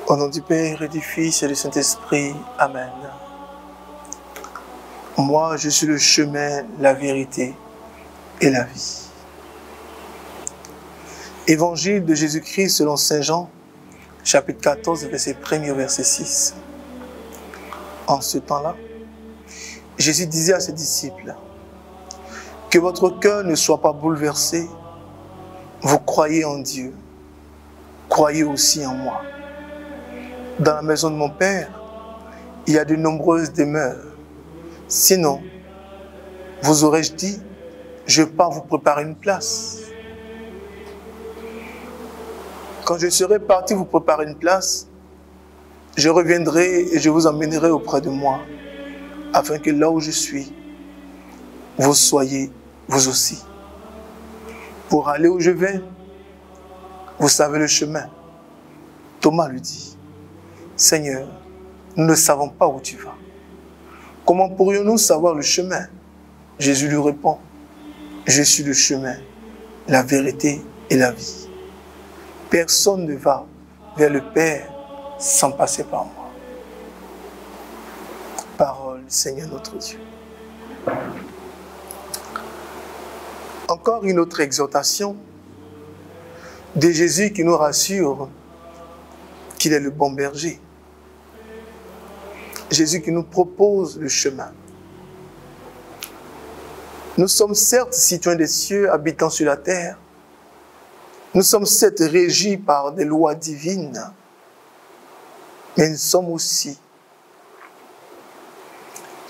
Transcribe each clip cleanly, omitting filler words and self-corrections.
Au nom du Père et du Fils et du Saint-Esprit. Amen. Moi, je suis le chemin, la vérité et la vie. Évangile de Jésus-Christ selon Saint Jean, chapitre 14, verset 1er au verset 6. En ce temps-là, Jésus disait à ses disciples, « Que votre cœur ne soit pas bouleversé. Vous croyez en Dieu, croyez aussi en moi. Dans la maison de mon Père, il y a de nombreuses demeures. Sinon, vous aurais-je dit, je pars vous préparer une place. Quand je serai parti vous préparer une place, je reviendrai et je vous emmènerai auprès de moi, afin que là où je suis, vous soyez vous aussi. Pour aller où je vais, vous savez le chemin. » Thomas lui dit, « Seigneur, nous ne savons pas où tu vas. Comment pourrions-nous savoir le chemin ?» Jésus lui répond, « Je suis le chemin, la vérité et la vie. Personne ne va vers le Père sans passer par moi. » Parole du Seigneur notre Dieu. Encore une autre exhortation de Jésus qui nous rassure qu'il est le bon berger. Jésus qui nous propose le chemin. Nous sommes certes citoyens des cieux, habitants sur la terre. Nous sommes certes régis par des lois divines, mais nous sommes aussi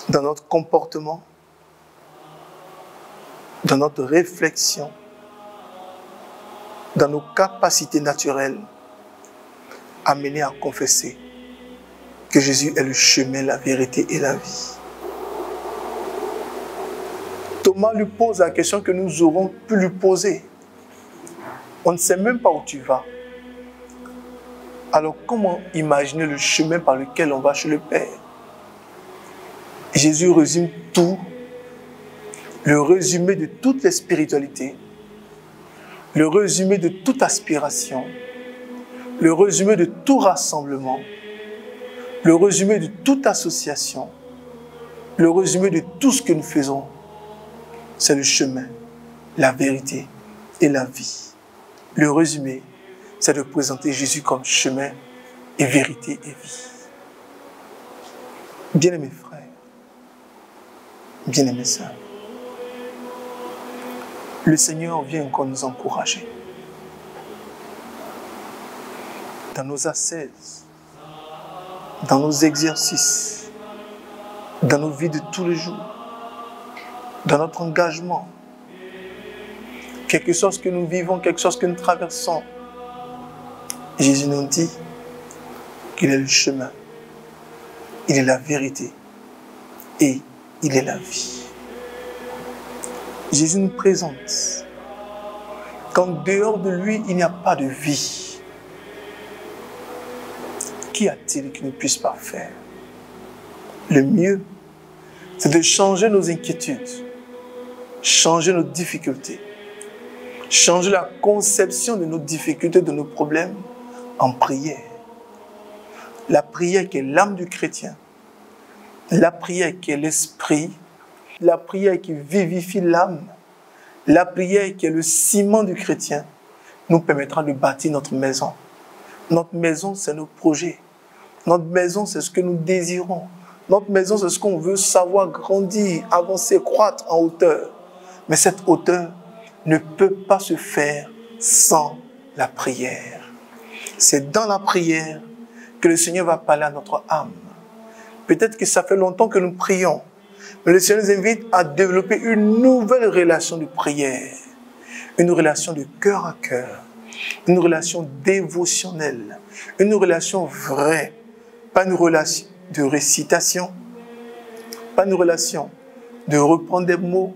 dans notre comportement, dans notre réflexion, dans nos capacités naturelles, amenés à confesser que Jésus est le chemin, la vérité et la vie. Thomas lui pose la question que nous aurons pu lui poser. On ne sait même pas où tu vas. Alors comment imaginer le chemin par lequel on va chez le Père? Jésus résume tout, le résumé de toutes les spiritualités, le résumé de toute aspiration, le résumé de tout rassemblement, le résumé de toute association, le résumé de tout ce que nous faisons, c'est le chemin, la vérité et la vie. Le résumé, c'est de présenter Jésus comme chemin et vérité et vie. Bien-aimés frères, bien-aimés sœurs, le Seigneur vient encore nous encourager dans nos ascèses, dans nos exercices, dans nos vies de tous les jours, dans notre engagement, quelque chose que nous vivons, quelque chose que nous traversons. Jésus nous dit qu'il est le chemin, il est la vérité et il est la vie. Jésus nous présente qu'en dehors de lui, il n'y a pas de vie. Qu'y a-t-il qui ne puisse pas faire? Le mieux, c'est de changer nos inquiétudes, changer nos difficultés, changer la conception de nos difficultés, de nos problèmes en prière. La prière qui est l'âme du chrétien, la prière qui est l'esprit, la prière qui vivifie l'âme, la prière qui est le ciment du chrétien, nous permettra de bâtir notre maison. Notre maison, c'est nos projets. Notre maison, c'est ce que nous désirons. Notre maison, c'est ce qu'on veut savoir grandir, avancer, croître en hauteur. Mais cette hauteur ne peut pas se faire sans la prière. C'est dans la prière que le Seigneur va parler à notre âme. Peut-être que ça fait longtemps que nous prions, mais le Seigneur nous invite à développer une nouvelle relation de prière, une relation de cœur à cœur, une relation dévotionnelle, une relation vraie, pas une relation de récitation, pas une relation de reprendre des mots,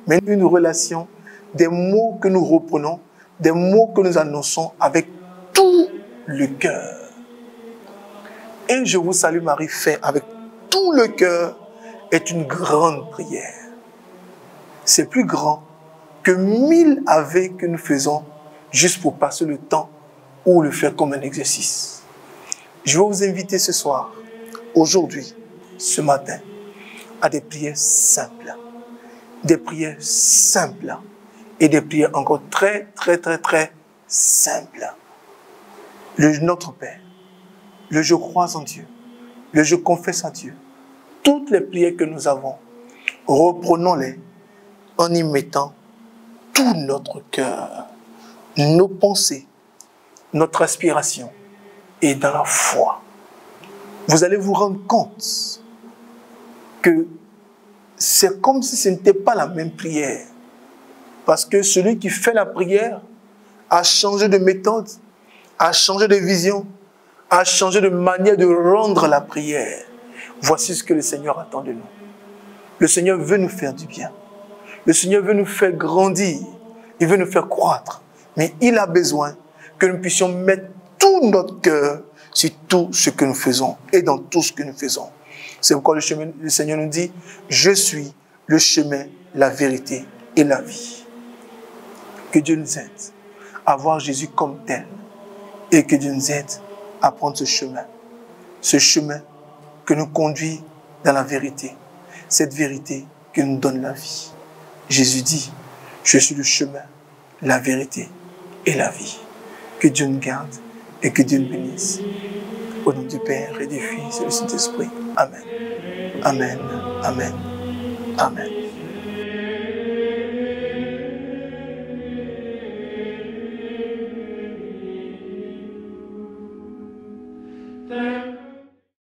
mais une relation des mots que nous reprenons, des mots que nous annonçons avec tout le cœur. Et je vous salue Marie, fait avec tout le cœur, est une grande prière. C'est plus grand que 1000 ave que nous faisons juste pour passer le temps ou le faire comme un exercice. Je vais vous inviter ce soir, aujourd'hui, ce matin, à des prières simples. Des prières simples. Et des prières encore très simples. Le Notre Père, le je crois en Dieu, le je confesse en Dieu. Toutes les prières que nous avons, reprenons-les en y mettant tout notre cœur, nos pensées, notre aspiration et dans la foi. Vous allez vous rendre compte que c'est comme si ce n'était pas la même prière. Parce que celui qui fait la prière a changé de méthode, a changé de vision, a changé de manière de rendre la prière. Voici ce que le Seigneur attend de nous. Le Seigneur veut nous faire du bien. Le Seigneur veut nous faire grandir. Il veut nous faire croître. Mais il a besoin que nous puissions mettre tout notre cœur sur tout ce que nous faisons et dans tout ce que nous faisons. C'est pourquoi le Seigneur nous dit, je suis le chemin, la vérité et la vie. Que Dieu nous aide à voir Jésus comme tel et que Dieu nous aide à prendre ce chemin que nous conduit dans la vérité, cette vérité qui nous donne la vie. Jésus dit, je suis le chemin, la vérité et la vie. Que Dieu nous garde et que Dieu nous bénisse. Au nom du Père et du Fils et du Saint-Esprit. Amen. Amen. Amen. Amen.